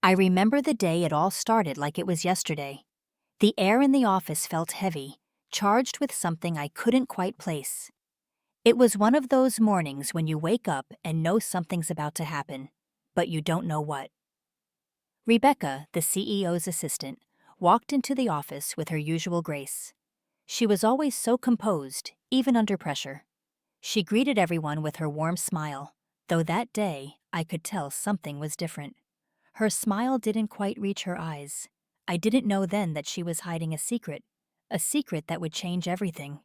I remember the day it all started like it was yesterday. The air in the office felt heavy, charged with something I couldn't quite place. It was one of those mornings when you wake up and know something's about to happen, but you don't know what. Rebecca, the CEO's assistant, walked into the office with her usual grace. She was always so composed, even under pressure. She greeted everyone with her warm smile, though that day I could tell something was different. Her smile didn't quite reach her eyes. I didn't know then that she was hiding a secret that would change everything.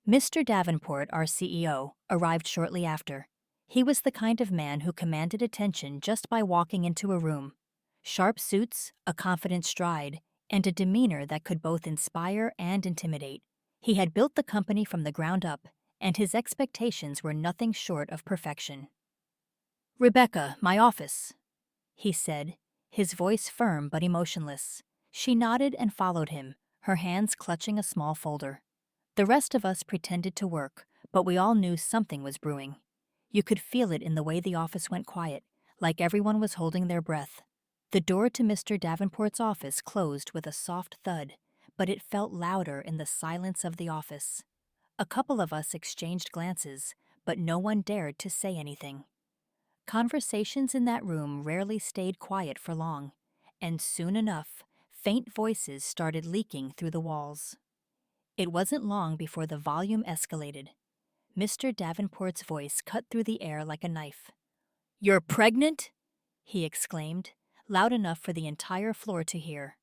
Mr. Davenport, our CEO, arrived shortly after. He was the kind of man who commanded attention just by walking into a room. Sharp suits, a confident stride, and a demeanor that could both inspire and intimidate. He had built the company from the ground up, and his expectations were nothing short of perfection. "Rebecca, my office," he said, his voice firm but emotionless. She nodded and followed him, her hands clutching a small folder. The rest of us pretended to work, but we all knew something was brewing. You could feel it in the way the office went quiet, like everyone was holding their breath. The door to Mr. Davenport's office closed with a soft thud, but it felt louder in the silence of the office. A couple of us exchanged glances, but no one dared to say anything. Conversations in that room rarely stayed quiet for long, and soon enough, faint voices started leaking through the walls. It wasn't long before the volume escalated. Mr. Davenport's voice cut through the air like a knife. "You're pregnant?" he exclaimed, loud enough for the entire floor to hear.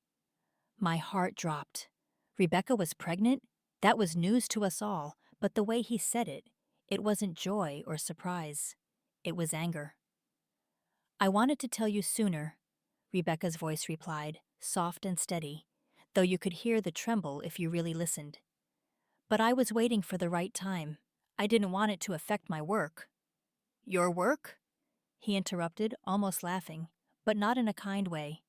My heart dropped. Rebecca was pregnant? That was news to us all, but the way he said it, it wasn't joy or surprise. It was anger. "I wanted to tell you sooner," Rebecca's voice replied, soft and steady, though you could hear the tremble if you really listened. "But I was waiting for the right time. I didn't want it to affect my work." "Your work?" he interrupted, almost laughing, but not in a kind way.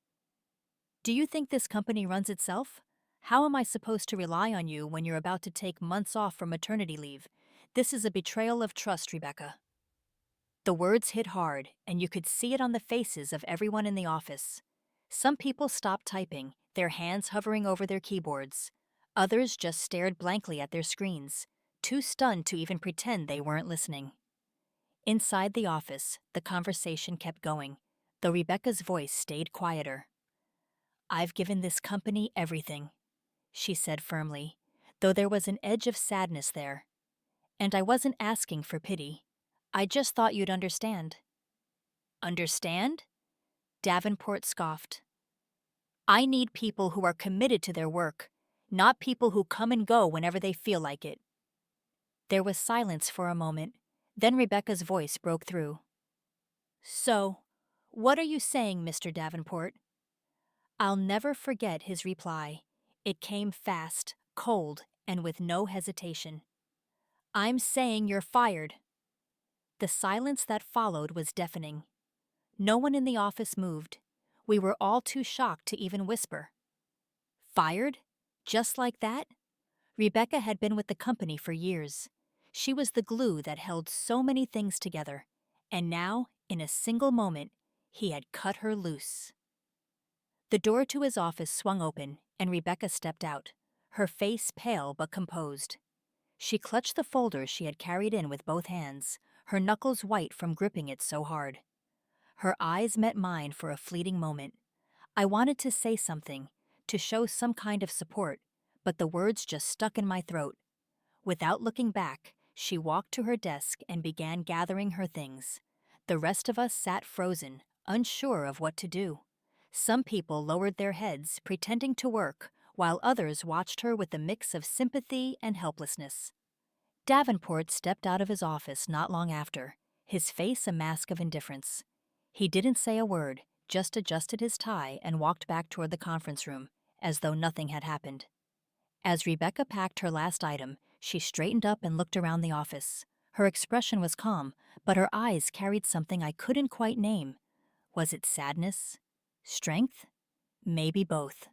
"Do you think this company runs itself? How am I supposed to rely on you when you're about to take months off for maternity leave? This is a betrayal of trust, Rebecca." The words hit hard, and you could see it on the faces of everyone in the office. Some people stopped typing, their hands hovering over their keyboards. Others just stared blankly at their screens, too stunned to even pretend they weren't listening. Inside the office, the conversation kept going, though Rebecca's voice stayed quieter. "I've given this company everything," she said firmly, though there was an edge of sadness there. "And I wasn't asking for pity. I just thought you'd understand." "Understand?" Davenport scoffed. "I need people who are committed to their work, not people who come and go whenever they feel like it." There was silence for a moment, then Rebecca's voice broke through. "So, what are you saying, Mr. Davenport?" I'll never forget his reply. It came fast, cold, and with no hesitation. "I'm saying you're fired." The silence that followed was deafening. No one in the office moved. We were all too shocked to even whisper. Fired? Just like that? Rebecca had been with the company for years. She was the glue that held so many things together. And now, in a single moment, he had cut her loose. The door to his office swung open, and Rebecca stepped out, her face pale but composed. She clutched the folder she had carried in with both hands, her knuckles white from gripping it so hard. Her eyes met mine for a fleeting moment. I wanted to say something, to show some kind of support, but the words just stuck in my throat. Without looking back, she walked to her desk and began gathering her things. The rest of us sat frozen, unsure of what to do. Some people lowered their heads, pretending to work, while others watched her with a mix of sympathy and helplessness. Davenport stepped out of his office not long after, his face a mask of indifference. He didn't say a word, just adjusted his tie and walked back toward the conference room, as though nothing had happened. As Rebecca packed her last item, she straightened up and looked around the office. Her expression was calm, but her eyes carried something I couldn't quite name. Was it sadness? Strength? Maybe both.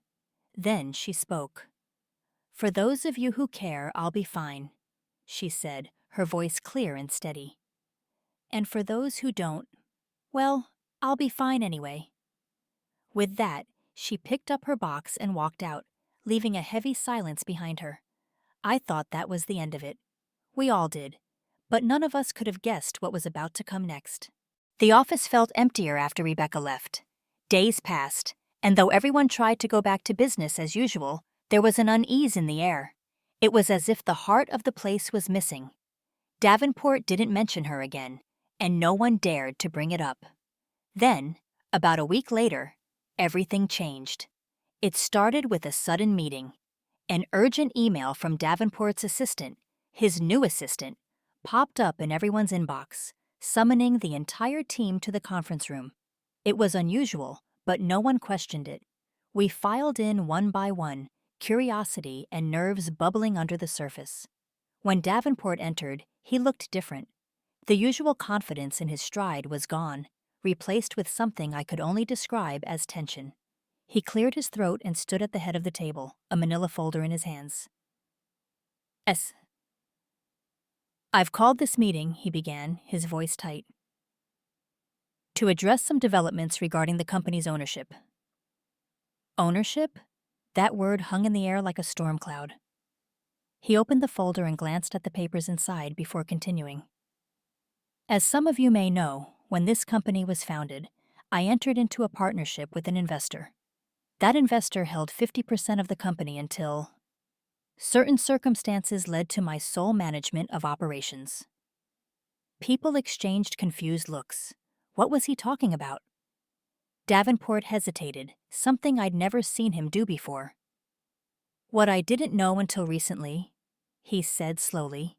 Then she spoke. "For those of you who care, I'll be fine," she said, her voice clear and steady. "And for those who don't, well, I'll be fine anyway." With that, she picked up her box and walked out, leaving a heavy silence behind her. I thought that was the end of it. We all did. But none of us could have guessed what was about to come next. The office felt emptier after Rebecca left. Days passed, and though everyone tried to go back to business as usual, there was an unease in the air. It was as if the heart of the place was missing. Davenport didn't mention her again, and no one dared to bring it up. Then, about a week later, everything changed. It started with a sudden meeting. An urgent email from Davenport's assistant, his new assistant, popped up in everyone's inbox, summoning the entire team to the conference room. It was unusual, but no one questioned it. We filed in one by one, curiosity and nerves bubbling under the surface. When Davenport entered, he looked different. The usual confidence in his stride was gone, replaced with something I could only describe as tension. He cleared his throat and stood at the head of the table, a manila folder in his hands. I've called this meeting, he began, his voice tight, to address some developments regarding the company's ownership. Ownership? That word hung in the air like a storm cloud. He opened the folder and glanced at the papers inside before continuing. As some of you may know, when this company was founded, I entered into a partnership with an investor. That investor held 50% of the company until certain circumstances led to my sole management of operations. People exchanged confused looks. What was he talking about? Davenport hesitated, something I'd never seen him do before. What I didn't know until recently, he said slowly,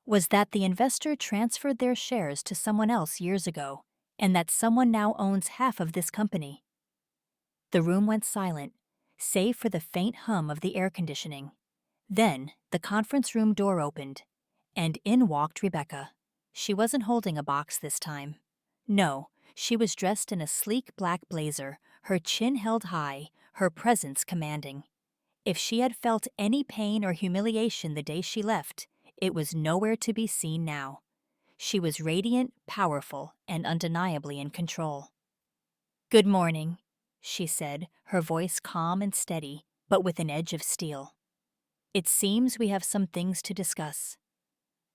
was that the investor transferred their shares to someone else years ago, and that someone now owns half of this company. The room went silent, save for the faint hum of the air conditioning. Then, the conference room door opened, and in walked Rebecca. She wasn't holding a box this time. No, she was dressed in a sleek black blazer, her chin held high, her presence commanding. If she had felt any pain or humiliation the day she left, it was nowhere to be seen now. She was radiant, powerful, and undeniably in control. "Good morning," she said, her voice calm and steady, but with an edge of steel. "It seems we have some things to discuss."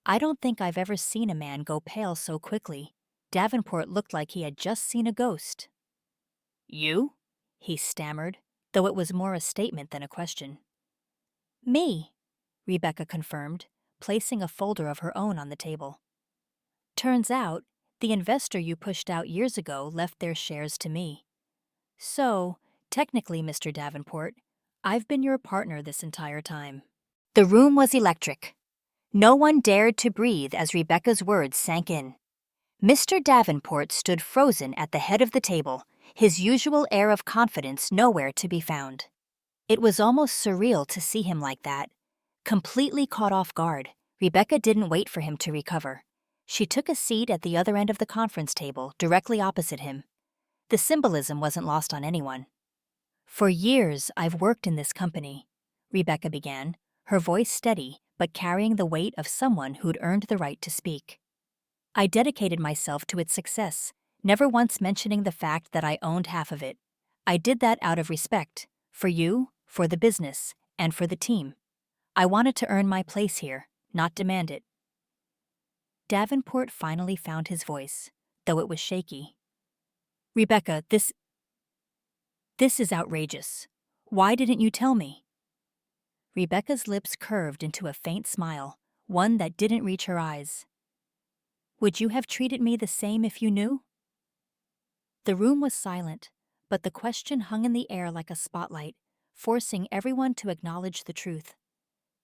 I don't think I've ever seen a man go pale so quickly. Davenport looked like he had just seen a ghost. "You?" he stammered, though it was more a statement than a question. "Me," Rebecca confirmed, placing a folder of her own on the table. "Turns out, the investor you pushed out years ago left their shares to me. So, technically, Mr. Davenport, I've been your partner this entire time." The room was electric. No one dared to breathe as Rebecca's words sank in. Mr. Davenport stood frozen at the head of the table, his usual air of confidence nowhere to be found. It was almost surreal to see him like that. Completely caught off guard, Rebecca didn't wait for him to recover. She took a seat at the other end of the conference table, directly opposite him. The symbolism wasn't lost on anyone. "For years, I've worked in this company," Rebecca began, her voice steady but carrying the weight of someone who'd earned the right to speak. "I dedicated myself to its success, never once mentioning the fact that I owned half of it. I did that out of respect, for you, for the business, and for the team. I wanted to earn my place here, not demand it." Davenport finally found his voice, though it was shaky. "Rebecca, this is outrageous. Why didn't you tell me?" Rebecca's lips curved into a faint smile, one that didn't reach her eyes. "Would you have treated me the same if you knew?" The room was silent, but the question hung in the air like a spotlight, forcing everyone to acknowledge the truth.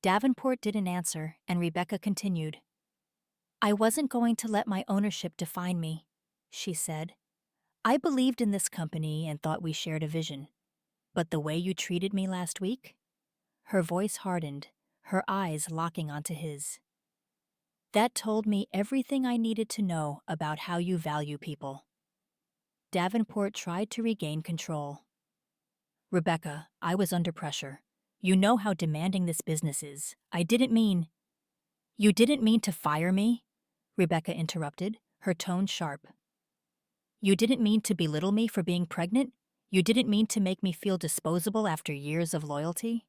Davenport didn't answer, and Rebecca continued. "I wasn't going to let my ownership define me," she said. "I believed in this company and thought we shared a vision. But the way you treated me last week?" Her voice hardened, her eyes locking onto his. "That told me everything I needed to know about how you value people." Davenport tried to regain control. "Rebecca, I was under pressure. You know how demanding this business is. I didn't mean—" "You didn't mean to fire me?" Rebecca interrupted, her tone sharp. "You didn't mean to belittle me for being pregnant? You didn't mean to make me feel disposable after years of loyalty?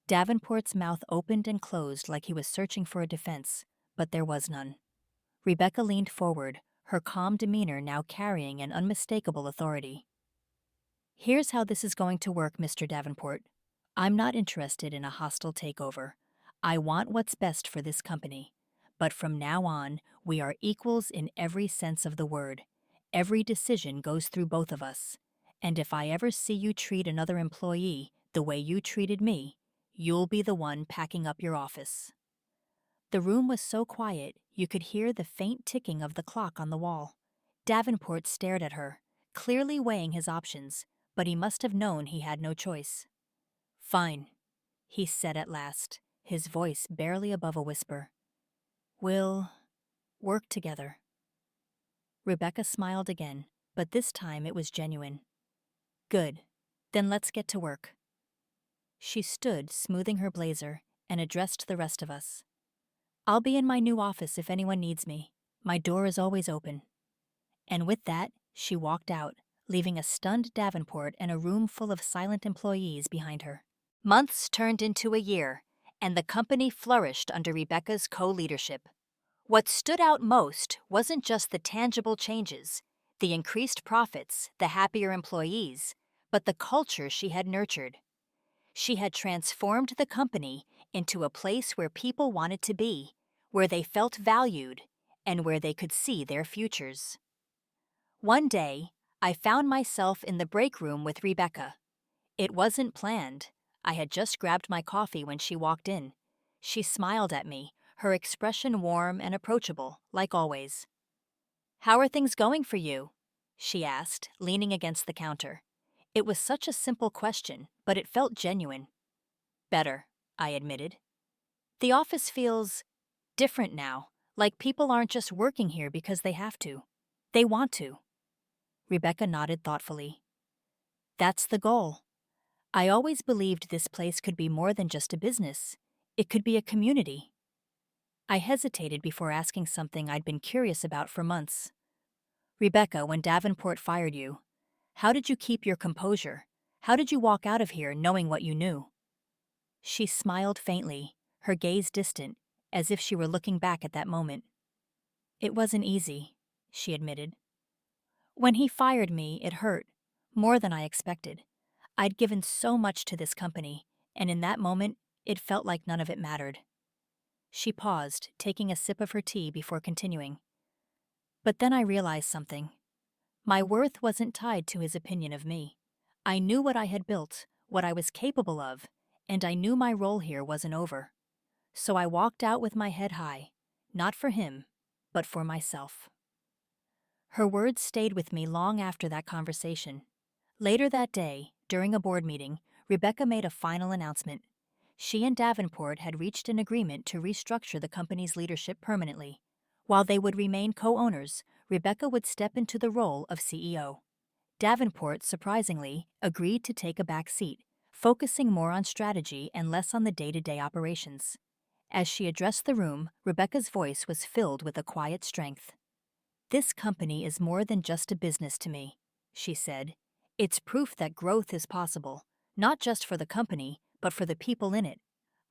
Davenport's mouth opened and closed like he was searching for a defense, but there was none. Rebecca leaned forward, her calm demeanor now carrying an unmistakable authority. Here's how this is going to work, Mr. Davenport. I'm not interested in a hostile takeover. I want what's best for this company. But from now on, we are equals in every sense of the word. Every decision goes through both of us. And if I ever see you treat another employee the way you treated me, you'll be the one packing up your office. The room was so quiet you could hear the faint ticking of the clock on the wall. Davenport stared at her, clearly weighing his options, but he must have known he had no choice. Fine, he said at last, his voice barely above a whisper. We'll work together. Rebecca smiled again, but this time it was genuine. Good, then let's get to work. She stood, smoothing her blazer, and addressed the rest of us. I'll be in my new office if anyone needs me. My door is always open. And with that, she walked out, leaving a stunned Davenport and a room full of silent employees behind her. Months turned into a year, and the company flourished under Rebecca's co-leadership. What stood out most wasn't just the tangible changes, the increased profits, the happier employees, but the culture she had nurtured. She had transformed the company into a place where people wanted to be, where they felt valued, and where they could see their futures. One day, I found myself in the break room with Rebecca. It wasn't planned. I had just grabbed my coffee when she walked in. She smiled at me, her expression warm and approachable, like always. How are things going for you? She asked, leaning against the counter. It was such a simple question, but it felt genuine. Better, I admitted. The office feels different now, like people aren't just working here because they have to. They want to. Rebecca nodded thoughtfully. That's the goal. I always believed this place could be more than just a business. It could be a community. I hesitated before asking something I'd been curious about for months. Rebecca, when Davenport fired you, how did you keep your composure? How did you walk out of here knowing what you knew? She smiled faintly, her gaze distant, as if she were looking back at that moment. It wasn't easy, she admitted. When he fired me, it hurt, more than I expected. I'd given so much to this company, and in that moment, it felt like none of it mattered. She paused, taking a sip of her tea before continuing. But then I realized something. My worth wasn't tied to his opinion of me. I knew what I had built, what I was capable of, and I knew my role here wasn't over. So I walked out with my head high, not for him, but for myself. Her words stayed with me long after that conversation. Later that day, during a board meeting, Rebecca made a final announcement. She and Davenport had reached an agreement to restructure the company's leadership permanently. While they would remain co-owners, Rebecca would step into the role of CEO. Davenport, surprisingly, agreed to take a back seat, focusing more on strategy and less on the day-to-day operations. As she addressed the room, Rebecca's voice was filled with a quiet strength. This company is more than just a business to me, she said. It's proof that growth is possible, not just for the company, but for the people in it.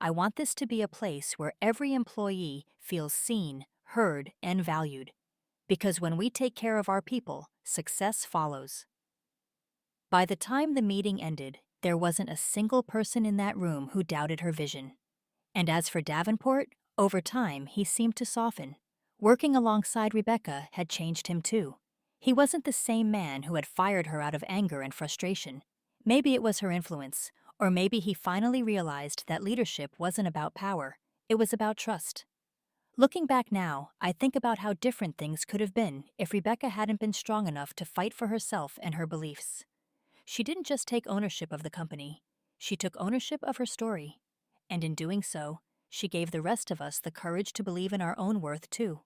I want this to be a place where every employee feels seen, heard, and valued. Because when we take care of our people, success follows. By the time the meeting ended, there wasn't a single person in that room who doubted her vision. And as for Davenport, over time he seemed to soften. Working alongside Rebecca had changed him too. He wasn't the same man who had fired her out of anger and frustration. Maybe it was her influence, or maybe he finally realized that leadership wasn't about power, it was about trust. Looking back now, I think about how different things could have been if Rebecca hadn't been strong enough to fight for herself and her beliefs. She didn't just take ownership of the company, she took ownership of her story. And in doing so, she gave the rest of us the courage to believe in our own worth too.